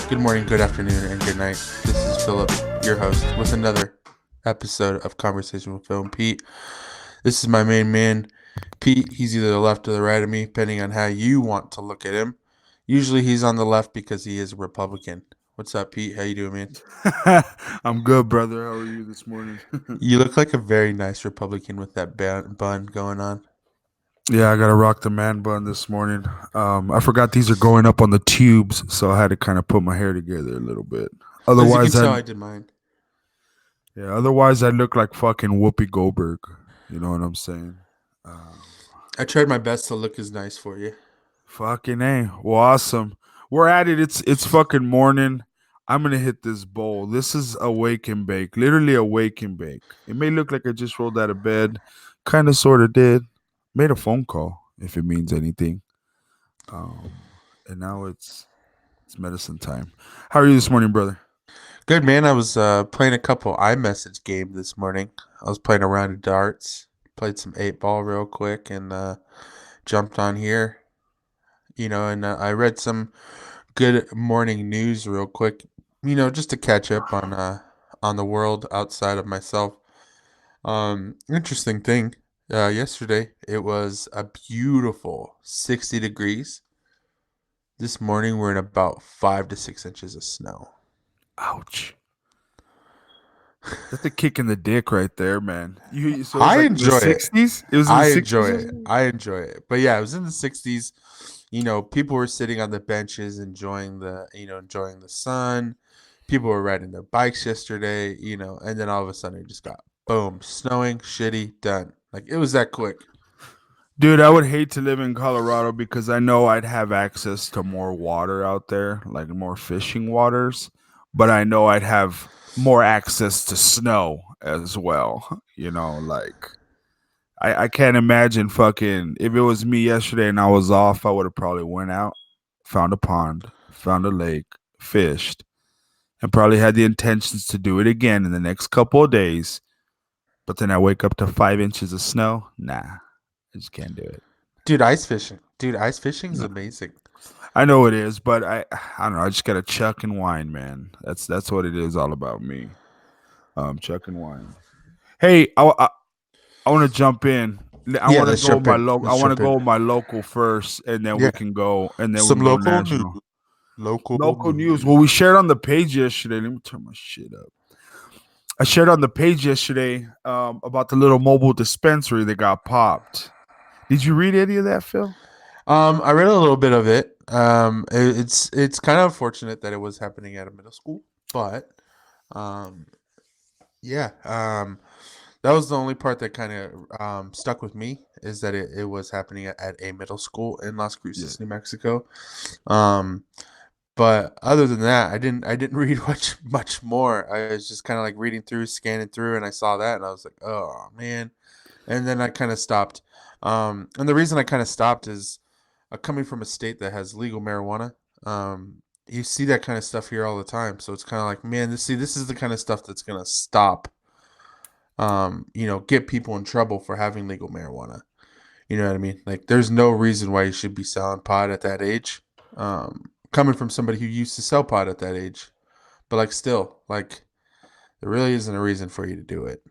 Good morning, good afternoon, and good night. This is Philip, your host, with another episode of Conversation with Phil and Pete. This is my main man, Pete. He's either the left or the right of me, depending on how you want to look at him. Usually he's on the left because he is a Republican. What's up, Pete? How you doing, man? I'm good, brother. How are you this morning? You look like a very nice Republican with that bun going on. Yeah, I gotta rock the man bun this morning. I forgot these are going up on the tubes, so I had to kind of put my hair together a little bit. As you can Otherwise, I tell, I did mine. otherwise I look like fucking Whoopi Goldberg. You know what I'm saying? Um, I tried my best to look as nice for you. Fucking a. Well, awesome. We're at it. It's fucking morning. I'm gonna hit this bowl. This is a wake and bake, literally a wake and bake. It may look like I just rolled out of bed, kind of, sort of did. Made a phone call, if it means anything. And now it's medicine time. How are you this morning, brother? Good, man. I was playing a couple iMessage game this morning. I was playing a round of darts, played some 8 ball real quick, and jumped on here. And I read some good morning news real quick. Just to catch up on the world outside of myself. Interesting thing. Yesterday it was a beautiful 60 degrees. This morning we're in about 5 to 6 inches of snow. Ouch. That's a kick in the dick right there, man. So it was I like in the enjoy it. 60s. It was in the I enjoy 60s it. yesterday? I enjoy it. But yeah, it was in the 60s. People were sitting on the benches enjoying the sun. People were riding their bikes yesterday, and then all of a sudden it just got boom, snowing, shitty, done. Like it was that quick. Dude, I would hate to live in Colorado because I know I'd have access to more water out there, like more fishing waters, but I know I'd have more access to snow as well. Like I can't imagine fucking if it was me yesterday and I was off, I would have probably went out, found a pond, found a lake, fished, and probably had the intentions to do it again in the next couple of days. But then I wake up to 5 inches of snow. Nah, I just can't do it. Dude, ice fishing. Dude, ice fishing is No. amazing. I know it is, but I don't know. I just gotta chuck and wine, man. That's what it is all about me. Chuck and wine. Hey, I want to jump in. I Yeah, want to let's go jump my in. local. I Let's want to jump in. go my local first, and then Yeah. we can go, and then we Some can go local news. national. Local Local news. Well, news. we shared on the page yesterday. Let me turn my shit up. I shared on the page yesterday about the little mobile dispensary that got popped. Did you read any of that, Phil? I read a little bit of it. It's kind of unfortunate that it was happening at a middle school, but um, yeah, that was the only part that kind of stuck with me is that it was happening at a middle school in Las Yeah. Cruces, New Mexico. Um, but other than that, I didn't read much more. I was just kind of like reading through, scanning through, and I saw that, and I was like, oh man. And then I kind of stopped. And the reason I kind of stopped is coming from a state that has legal marijuana. You see that kind of stuff here all the time, so it's kind of like, man, this is the kind of stuff that's gonna stop. Get people in trouble for having legal marijuana. You know what I mean? Like, there's no reason why you should be selling pot at that age. Coming from somebody who used to sell pot at that age, but like, still, like, there really isn't a reason for you to do it.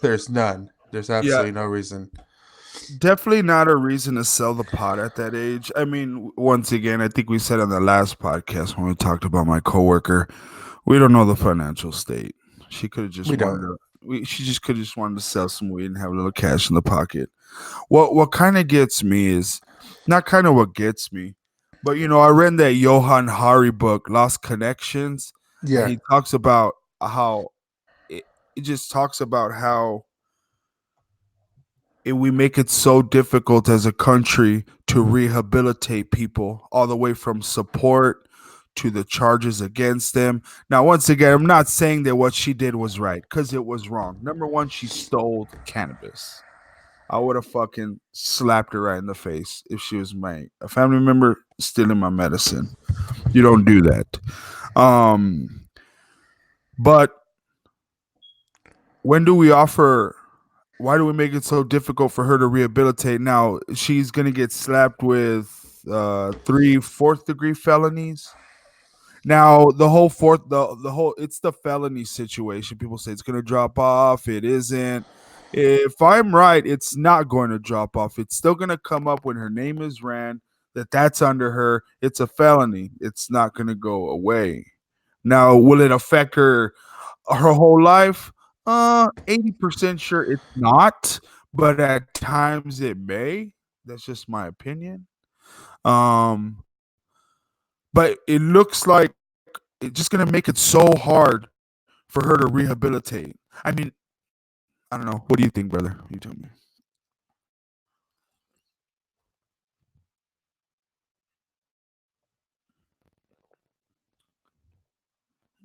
There's none. There's Yeah, absolutely no reason. definitely not a reason to sell the pot at that age. I mean, once again, I think we said on the last podcast when we talked about my coworker, we don't know the financial state. She could have just We wanted don't. to. She just could have just wanted to sell some weed and have a little cash in the pocket. What kind of gets me is not kind of what gets me, but I read that Johan Hari book, Lost Connections, and Yeah. he talks about how it, it just talks about how we make it so difficult as a country to rehabilitate people all the way from support to the charges against them. Now, once again, I'm not saying that what she did was right because it was wrong. Number one, she stole cannabis. I would have fucking slapped her right in the face if she was my a family member stealing my medicine. You don't do that. Um, but when do we offer why do we make it so difficult for her to rehabilitate? Now she's gonna get slapped with 3 fourth degree felonies. Now the whole fourth the whole it's the felony situation. People say it's gonna drop off. It isn't. If I'm right, it's not going to drop off. It's still gonna come up when her name is ran that's under her. It's a felony. It's not gonna go away. Now, will it affect her whole life? 80% sure it's not, but at times it may. That's just my opinion. Um, but it looks like it's just gonna make it so hard for her to rehabilitate. I mean, I don't know. What do you think, brother? You tell me.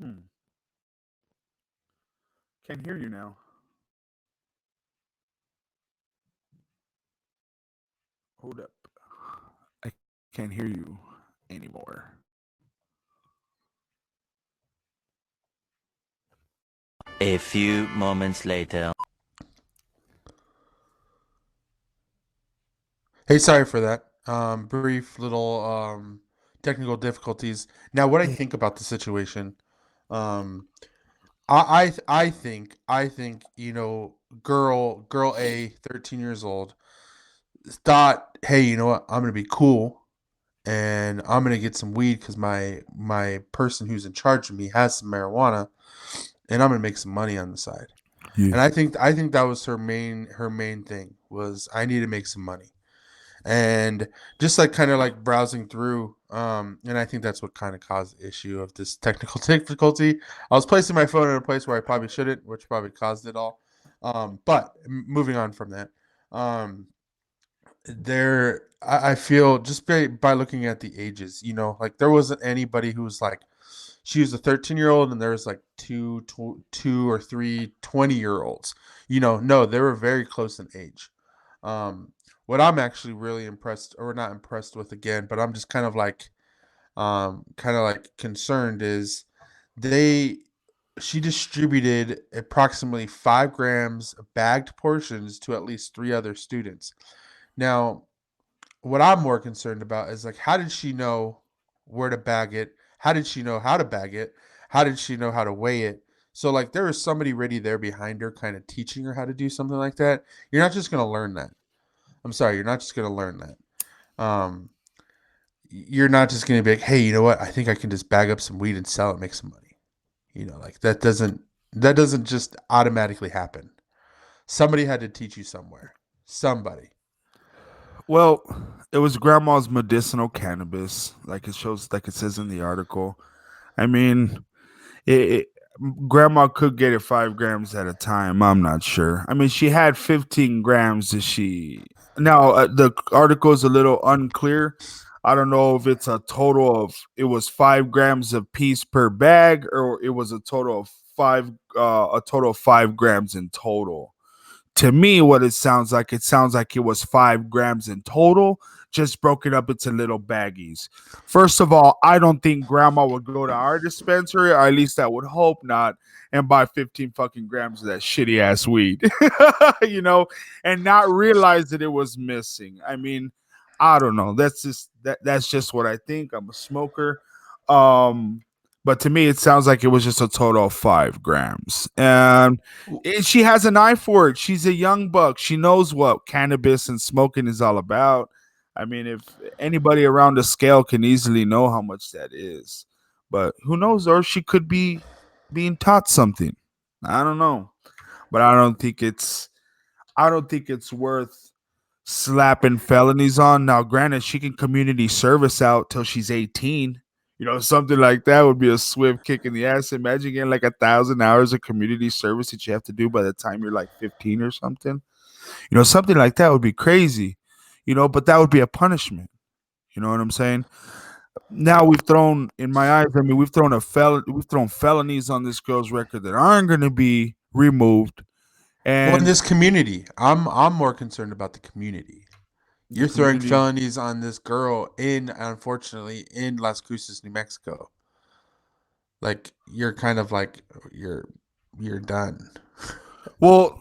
Hmm. Can't hear you now. Hold up. I can't hear you anymore. A few moments later. Hey, sorry for that. Brief little technical difficulties. Now, what I think about the situation, um, I think girl A, 13 years old, thought, hey, you know what? I'm gonna be cool and I'm gonna get some weed because my person who's in charge of me has some marijuana, and I'm gonna make some money on the side. Yeah. And I think that was her main thing was I need to make some money. And just like kind of like browsing through, and I think that's what kind of caused the issue of this technical difficulty. I was placing my phone in a place where I probably shouldn't, which probably caused it all. But moving on from that, um, I feel just by looking at the ages, like there wasn't anybody who was like she was a 13-year-old and there was like two or three 20-year-olds. No, they were very close in age. Um, what I'm actually really impressed or not impressed with again, but I'm just kind of like concerned is they she distributed approximately 5 grams of bagged portions to at least three other students. Now, what I'm more concerned about is like how did she know where to bag it? How did she know how to bag it? How did she know how to weigh it? So like there was somebody ready there behind her kind of teaching her how to do something like that. You're not just going to learn that. I'm sorry, you're not just going to learn that. Um you're not just going to be like, "Hey, you know what? I think I can just bag up some weed and sell it, make some money." Like that doesn't just automatically happen. Somebody had to teach you somewhere. Somebody. Well, it was grandma's medicinal cannabis, like it says in the article. I mean, it grandma could get it 5 grams at a time. I'm not sure. I mean, she had 15 grams. Is she now? The article is a little unclear. I don't know if it's a total of it was 5 grams of piece per bag, or it was a total of a total of 5 grams in total. To me, what it sounds like it was 5 grams in total, just broken up into little baggies. First of all, I don't think grandma would go to our dispensary, or at least I would hope not, and buy 15 fucking grams of that shitty ass weed, you know, and not realize that it was missing. I mean, I don't know. That's just what I think. I'm a smoker. Um, but to me, it sounds like it was just a total of 5 grams. And she has an eye for it. She's a young buck. She knows what cannabis and smoking is all about. I mean, if anybody around the scale can easily know how much that is, but who knows? Or she could be being taught something. I don't know, but I don't think it's worth slapping felonies on. Now, granted, she can community service out till she's 18. Something like that would be a swift kick in the ass. Imagine getting like 1,000 hours of community service that you have to do by the time you're like 15 or something. Something like that would be crazy. But that would be a punishment. You know what I'm saying? Now we've thrown, in my eyes, I mean, we've thrown felonies on this girl's record that aren't going to be removed, Well, in and this community, I'm more concerned about the community. the You're throwing community. felonies on this girl unfortunately, in Las Cruces, New Mexico. Like you're kind of like you're done. Well,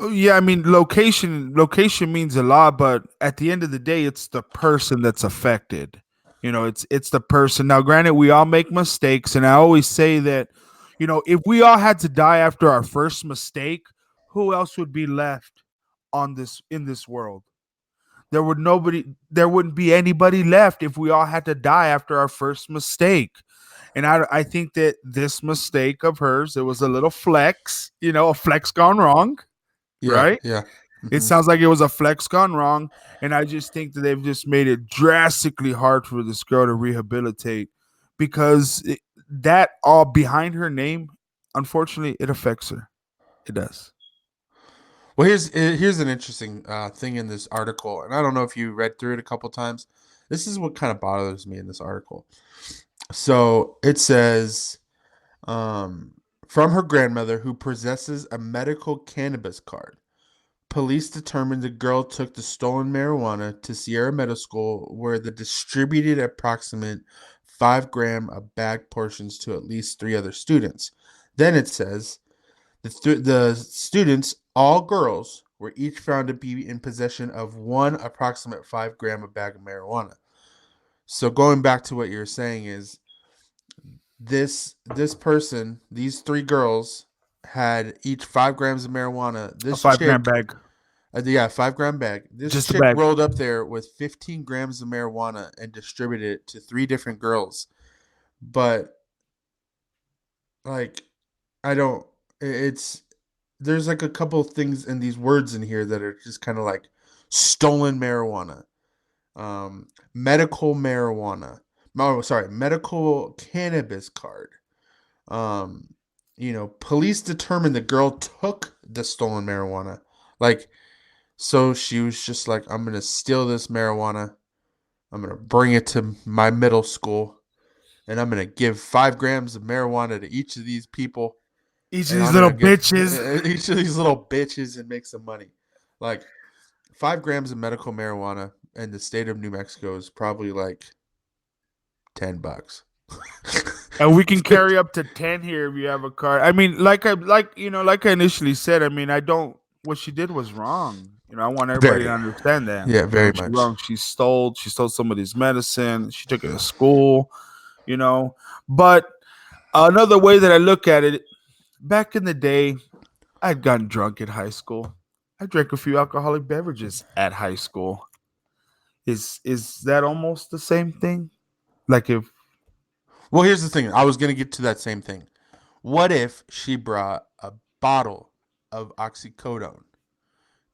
yeah, I mean, location means a lot, but at the end of the day, it's the person that's affected. It's the person. Now, granted, we all make mistakes, and I always say that, if we all had to die after our first mistake, who else would be left on this in this world? There wouldn't be anybody left if we all had to die after our first mistake. And I think that this mistake of hers, it was a little flex, a flex gone wrong, Yeah, right? yeah. It Mhm. sounds like it was a flex gone wrong. And I just think that they've just made it drastically hard for this girl to rehabilitate because that all behind her name, unfortunately, it affects her. It does. Well, here's an interesting thing in this article, and I don't know if you read through it a couple times. This is what kind of bothers me in this article. So it says, um, from her grandmother who possesses a medical cannabis card. Police determined the girl took the stolen marijuana to Sierra Middle School, where they distributed approximate 5 gram of bag portions to at least 3 other students. Then it says the students, all girls, were each found to be in possession of one approximate 5 gram of bag of marijuana. So going back to what you're saying is this person, these 3 girls, had each 5 grams of marijuana. A This 5 gram chick, bag, yeah, 5 gram bag. This just a chick bag. rolled up there with 15 grams of marijuana and distributed it to 3 different girls. But like, I don't. It's there's like a couple of things in these words in here that are just kind of like stolen marijuana, medical marijuana. Oh, sorry, medical cannabis card. Um, police determined the girl took the stolen marijuana. Like, so she was just like, I'm gonna steal this marijuana. I'm gonna bring it to my middle school, and I'm gonna give 5 grams of marijuana to each of these people, Each of and these I'm little gonna give bitches. each of these little bitches and make some money. Like, 5 grams of medical marijuana in the state of New Mexico is probably like $10. And we can carry up to 10 here if you have a card. I mean, like I initially said, I mean, I don't what she did was wrong. I want everybody to Very, understand that. yeah, very She much. wrong. She stole somebody's medicine. She took it to school, you know. But another way that I look at it, back in the day, I'd gotten drunk in high school. I drank a few alcoholic beverages at high school. Is that almost the same thing? Like if Well, here's the thing. I was gonna get to that same thing. What if she brought a bottle of oxycodone?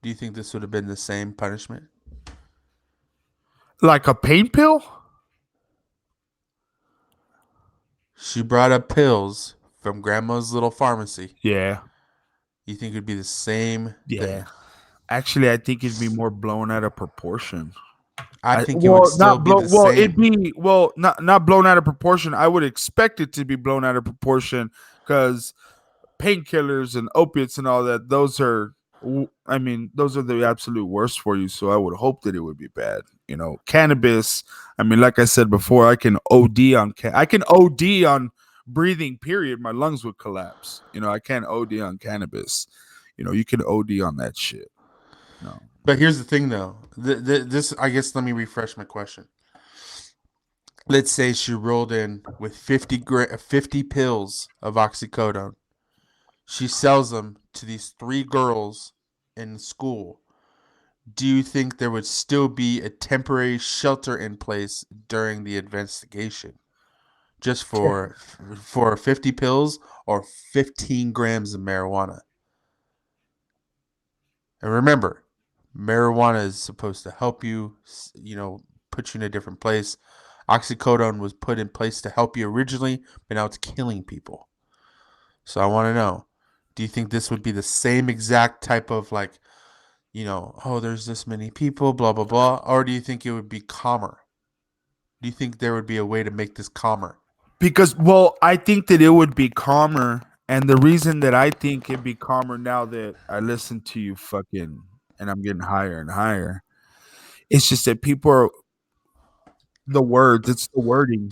Do you think this would have been the same punishment? like a pain pill? She brought up pills from grandma's little pharmacy. Yeah. You think it'd be the same Yeah. thing? Actually, I think it'd be more blown out of proportion. I I think it would well, still not be blow. the Well, it'd same. be not blown out of proportion. I would expect it to be blown out of proportion because painkillers and opiates and all that. I mean, those are the absolute worst for you. So I would hope that it would be bad. Cannabis. I mean, like I said before, I can OD on breathing. Period. My lungs would collapse. I can't OD on cannabis. You can OD on that shit. No. But here's the thing, though. This, I guess, let me refresh my question. Let's say she rolled in with 50 pills of oxycodone. She sells them to these 3 girls in school. Do you think there would still be a temporary shelter in place during the investigation, just for 50 pills or 15 grams of marijuana? And remember, marijuana is supposed to help you, put you in a different place. Oxycodone was put in place to help you originally, but now it's killing people. So I want to know, do you think this would be the same exact type of like, oh, there's this many people, blah, blah, blah? Or do you think it would be calmer? Do you think there would be a way to make this calmer? Because, well, I think that it would be calmer. And the reason that I think it'd be calmer now that I listen to you fucking and I'm getting higher and higher, it's just that it's the wording.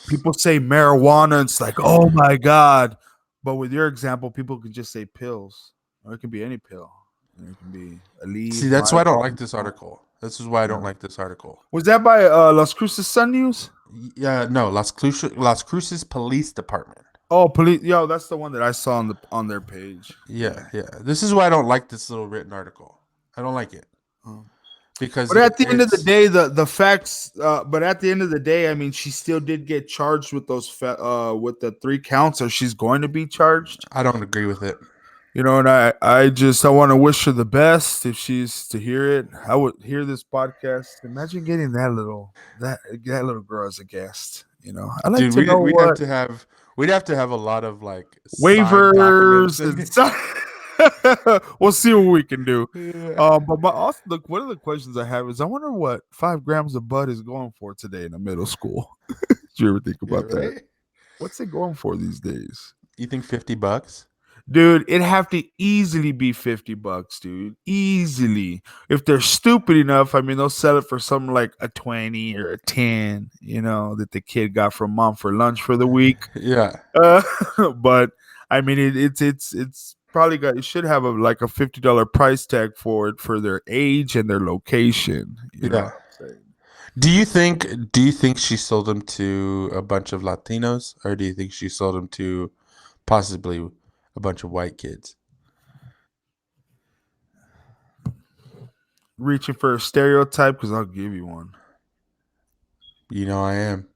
People say marijuana, and it's like, oh my God. But with your example, people could just say pills, or it can be any pill. It can be a See, leaf, that's why I don't Myadol. like this article. This is why I don't Yeah. like this article. Was that by Las Cruces Sun News? Yeah, no, Las Cruces Police Department. Oh, police. Yo, that's the one that I saw on their page. Yeah, yeah. This is why I don't like this little written article. I don't like it Oh. because But at the end of the it's. day, the facts. But at the end of the day, I mean, she still did get charged with those with the 3 counts, or she's going to be charged. I don't agree with it. You know, and I want to wish her the best if she's to hear it. I would hear this podcast. Imagine getting that little girl as a guest. You know, I like Dude, to know what we'd have to have a lot of like signed documents waivers and and stuff. We'll see what we can do. yeah. Also, look, one of the questions I have is, I wonder what 5 grams of bud is going for today in a middle school. Did you ever think Yeah, about that? right? What's it going for these days? You think $50? Dude, it'd have to easily be $50, dude. Easily. If they're stupid enough, I mean, they'll sell it for something like a 20 or a 10, that the kid got from mom for lunch for the week. Yeah. But I mean, it's probably it should have a $50 price tag for it for their age and their location. You know Yeah. what I'm saying? Do you think she sold them to a bunch of Latinos, or do you think she sold them to possibly a bunch of white kids? Reaching for a stereotype, because I'll give you one. You know I am.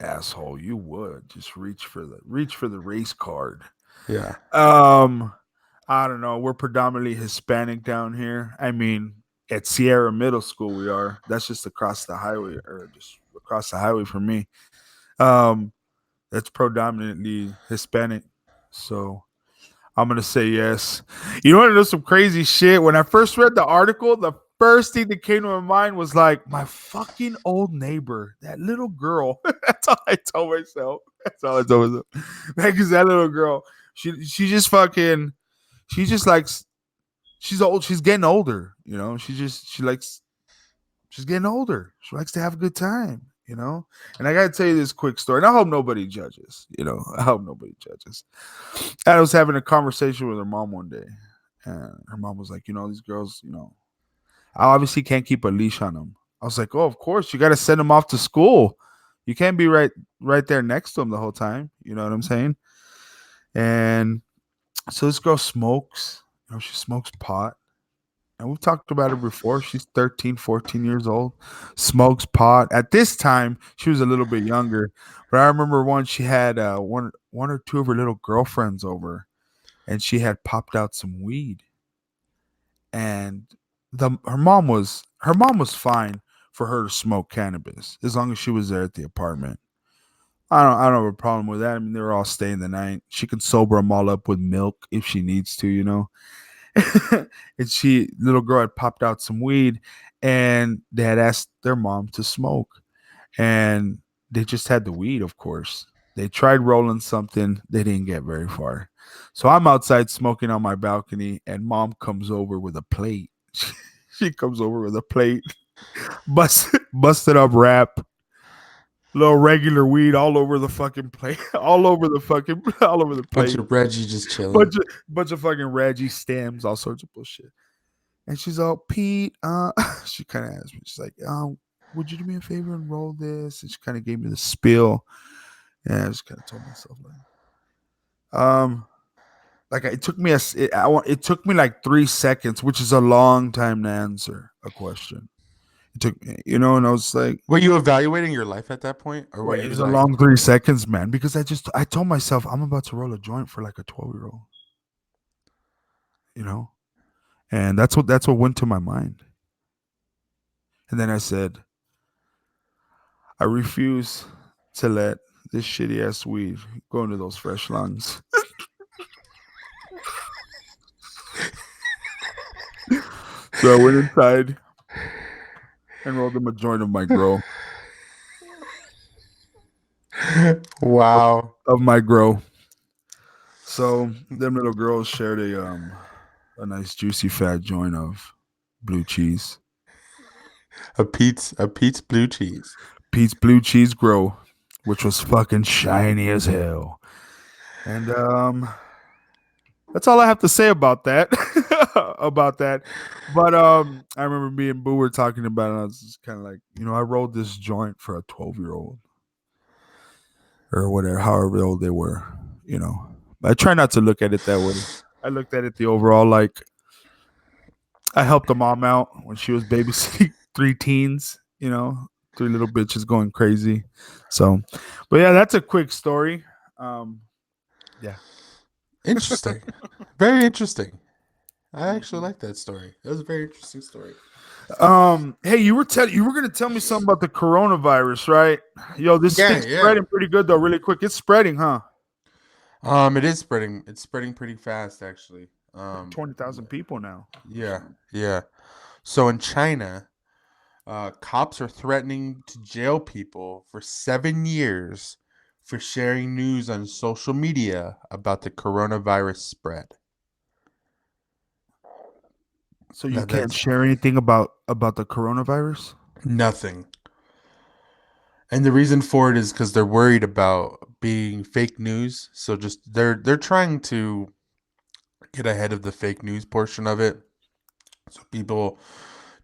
Asshole, you would just reach for the race card. Yeah. I don't know. We're predominantly Hispanic down here. I mean, at Sierra Middle School, we are. That's just across the highway, or just across the highway from me. That's predominantly Hispanic. So I'm gonna say yes. You want to know some crazy shit? When I first read the article, the first thing that came to my mind was like, my fucking old neighbor, that little girl. That's all I told myself. Because that little girl, she just fucking, she just likes, she's old. She's getting older. She's getting older. She likes to have a good time. And I gotta tell you this quick story. And I hope nobody judges. I hope nobody judges. I was having a conversation with her mom one day, and her mom was like, these girls, I obviously can't keep a leash on them. I was like, oh, of course, you got to send them off to school. You can't be right there next to them the whole time. You know what I'm saying? And so this girl smokes. She smokes pot. And we've talked about her before. She's 13, 14 years old, smokes pot. At this time, she was a little bit younger. But I remember once she had one or two of her little girlfriends over, and she had popped out some weed. And her mom was fine for her to smoke cannabis as long as she was there at the apartment. I don't have a problem with that. I mean, they were all staying the night. She can sober them all up with milk if she needs to. And little girl had popped out some weed, and they had asked their mom to smoke, and they just had the weed. Of course, they tried rolling something. They didn't get very far. So I'm outside smoking on my balcony, and mom comes over with a plate. She comes over with a plate, busted up wrap, little regular weed all over the fucking plate, all over the plate. Bunch of Reggie just chilling. Bunch of fucking Reggie stems, all sorts of bullshit. And she's all, Pete, she kind of asked me, she's like, would you do me a favor and roll this? And she kind of gave me the spiel. And I just kind of told myself, it took me like 3 seconds, which is a long time to answer a question. It took me, and I was like, were you evaluating your life at that point, or were it you was like, a long 3 seconds, man, because I told myself I'm about to roll a joint for like a 12-year-old, and that's what went to my mind. And then I said, I refuse to let this shitty ass weed go into those fresh lungs. So I went inside and rolled them a joint of my grow. wow, Of my grow. So them little girls shared a nice juicy fat joint of blue cheese. a Pete's blue cheese. Pete's blue cheese grow, which was fucking shiny as hell. And that's all I have to say about that. about that. But I remember me and Boo were talking about it. And I was just kind of like, I rolled this joint for a 12-year-old or whatever, however old they were. You know, I try not to look at it that way. I looked at it the overall like I helped the mom out when she was babysitting three teens. Three little bitches going crazy. So, but yeah, that's a quick story. Yeah. Interesting. Very interesting. I actually like that story. That was a very interesting story. Hey, you were gonna tell me something about the coronavirus, right? Yo, this Yeah, thing's yeah. spreading pretty good though, really quick. It's spreading, huh? It is spreading. It's spreading pretty fast, actually. Like 20,000 people now. Yeah, yeah. So in China, cops are threatening to jail people for 7 years for sharing news on social media about the coronavirus spread. So you Now can't that's share anything about the coronavirus? nothing. And the reason for it is because they're worried about being fake news. So just they're trying to get ahead of the fake news portion of it, so people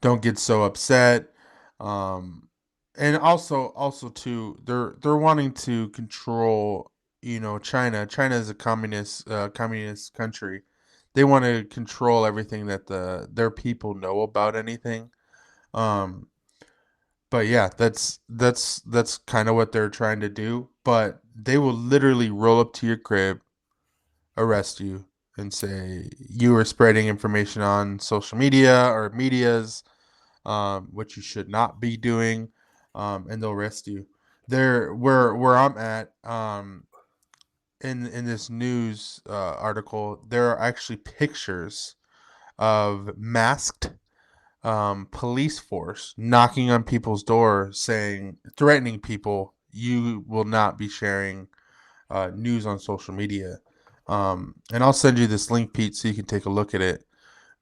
don't get so upset. Um, and also too, they're wanting to control. China. China is a communist country. They want to control everything that their people know about anything. Um, but yeah, that's kind of what they're trying to do. But they will literally roll up to your crib, arrest you, and say you are spreading information on social media or medias, which you should not be doing, and they'll arrest you. There, where I'm at, in this news article, there are actually pictures of masked police force knocking on people's door, threatening people, you will not be sharing news on social media. And I'll send you this link, Pete, so you can take a look at it.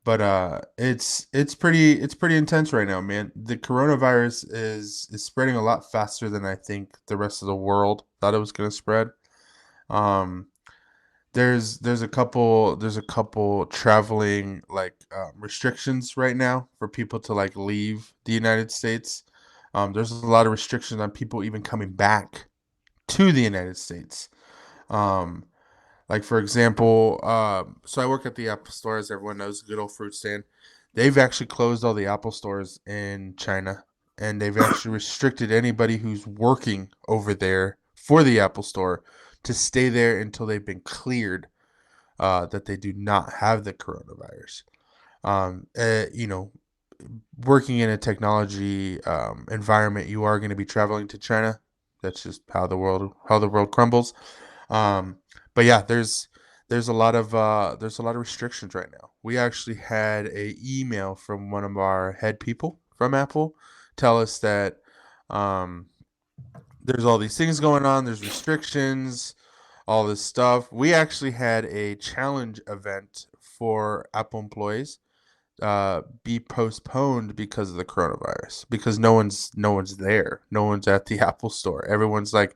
But it's pretty intense right now, man. The coronavirus is spreading a lot faster than I think the rest of the world thought it was going to spread. Um, there's a couple traveling like restrictions right now for people to like leave the United States. There's a lot of restrictions on people even coming back to the United States. Um, like for example, so I work at the Apple store, as everyone knows, good old fruit stand. They've actually closed all the Apple stores in China, and they've actually restricted anybody who's working over there for the Apple store to stay there until they've been cleared that they do not have the coronavirus. You know, working in a technology environment, you are going to be traveling to China. That's just how the world crumbles. Um, but yeah, there's a lot of restrictions right now. We actually had a email from one of our head people from Apple tell us that um, there's all these things going on. There's restrictions, all this stuff. We actually had a challenge event for Apple employees be postponed because of the coronavirus, because no one's there, no one's at the Apple store. Everyone's like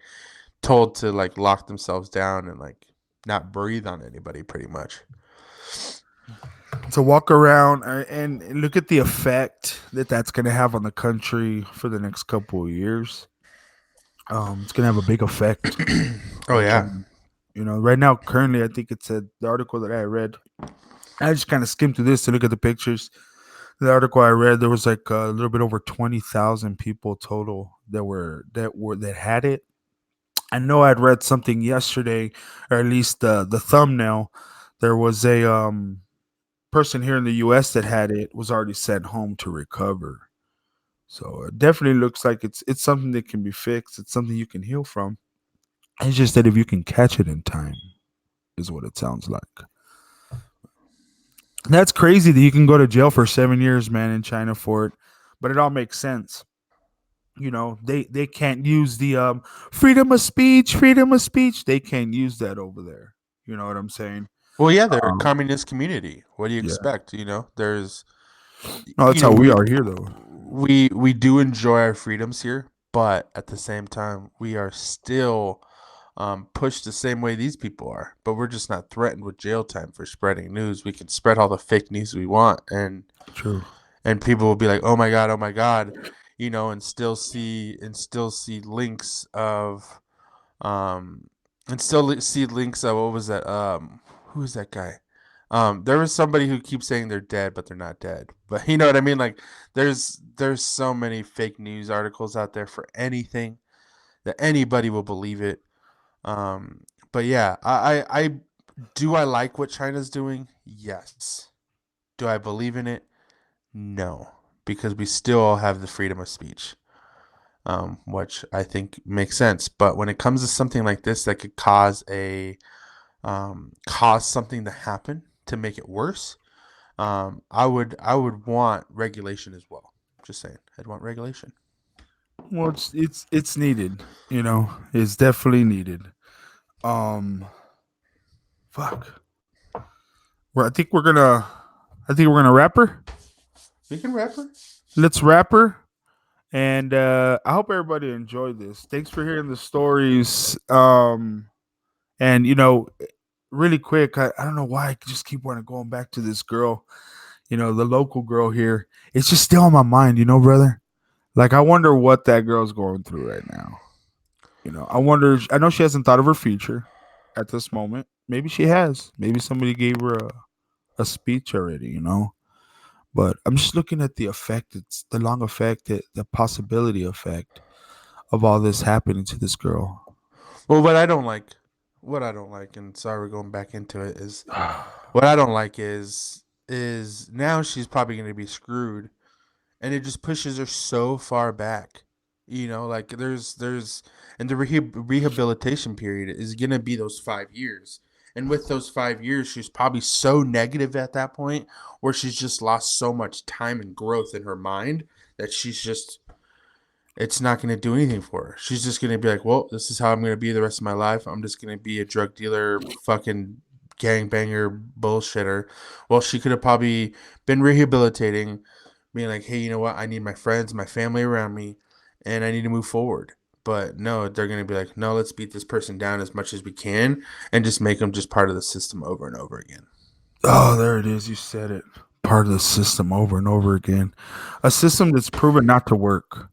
told to like lock themselves down and like not breathe on anybody pretty much. To walk around and look at the effect that that's going to have on the country for the next couple of years. It's going to have a big effect Oh on yeah. China. Right now, currently, I think it said the article that I read. I just kind of skimmed through this to look at the pictures. The article I read, there was like a little bit over 20,000 people total that had it. I know I'd read something yesterday, or at least the thumbnail. There was a person here in the U.S. that had it, was already sent home to recover. So it definitely looks like it's something that can be fixed. It's something you can heal from. It's just that if you can catch it in time, is what it sounds like. That's crazy that you can go to jail for 7 years, man, in China for it. But it all makes sense. They can't use the freedom of speech, freedom of speech. They can't use that over there. You know what I'm saying? Well, yeah, they're a Um, communist community. What do you yeah. expect? There's, No, that's how we we are here, though. we do enjoy our freedoms here, but at the same time, we are still pushed the same way these people are. But we're just not threatened with jail time for spreading news. We can spread all the fake news we want, True. and people will be like, oh my god, and still see links of and still see links of what was that? Who is that guy? There was somebody who keeps saying they're dead, but they're not dead. But you know what I mean? Like, there's so many fake news articles out there for anything that anybody will believe it. Um, but yeah, I do I like what China's doing? Yes. Do I believe in it? No, because we still all have the freedom of speech, which I think makes sense. But when it comes to something like this that could cause something to happen to make it worse, I would want regulation as well. Just saying, I'd want regulation. Well, it's needed. It's definitely needed. Um, fuck. Well, I think we're gonna wrap her. We can wrap her. Let's wrap her. And I hope everybody enjoyed this. Thanks for hearing the stories. And really quick, I don't know why I just keep wanting going back to this girl. The local girl here. It's just still on my mind, brother. Like, I wonder what that girl's going through right now. I wonder. I know she hasn't thought of her future at this moment. Maybe she has. Maybe somebody gave her a speech already. But I'm just looking at the effect. It's the long effect, the possibility effect of all this happening to this girl. Well, what I don't like, and sorry we're going back into it, is what I don't like is now she's probably going to be screwed, and it just pushes her so far back. Like there's and the rehabilitation period is going to be those 5 years. And with those 5 years, she's probably so negative at that point, where she's just lost so much time and growth in her mind that it's not going to do anything for her. She's just going to be like, well, this is how I'm going to be the rest of my life. I'm just going to be a drug dealer, fucking gangbanger, bullshitter. Well, she could have probably been rehabilitating, being like, hey, you know what? I need my friends, my family around me, and I need to move forward. But no, they're going to be like, no, let's beat this person down as much as we can and just make them just part of the system over and over again. Oh, there it is. You said it. Part of the system over and over again. A system that's proven not to work.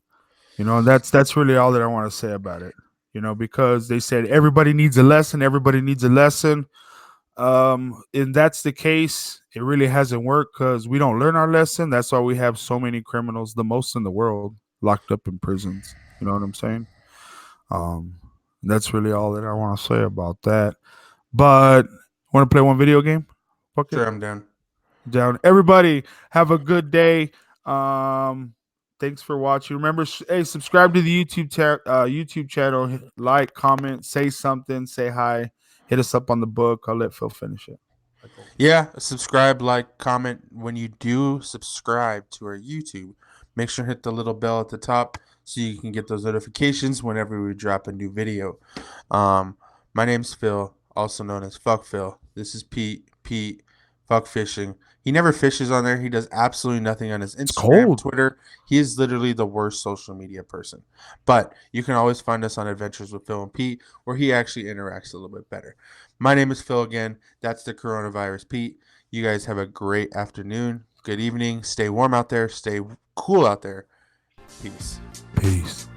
That's really all that I want to say about it. Because they said everybody needs a lesson. Everybody needs a lesson. And that's the case. It really hasn't worked because we don't learn our lesson. That's why we have so many criminals, the most in the world, locked up in prisons. You know what I'm saying? Um, that's really all that I want to say about that. But want to play one video game? Fuck it. Sure, I'm down. Down. Everybody have a good day. Thanks for watching. Remember, hey, subscribe to the YouTube channel. Like, comment, say something, say hi. Hit us up on the book. I'll let Phil finish it. Yeah, subscribe, like, comment. When you do subscribe to our YouTube, make sure to hit the little bell at the top so you can get those notifications whenever we drop a new video. My name's Phil, also known as Fuck Phil. This is Pete, Fuck Fishing. He never fishes on there. He does absolutely nothing on his Instagram, cold. Twitter. He is literally the worst social media person. But you can always find us on Adventures with Phil and Pete, where he actually interacts a little bit better. My name is Phil again. That's the CornaVirus Pete. You guys have a great afternoon, good evening. Stay warm out there. Stay cool out there. Peace. Peace.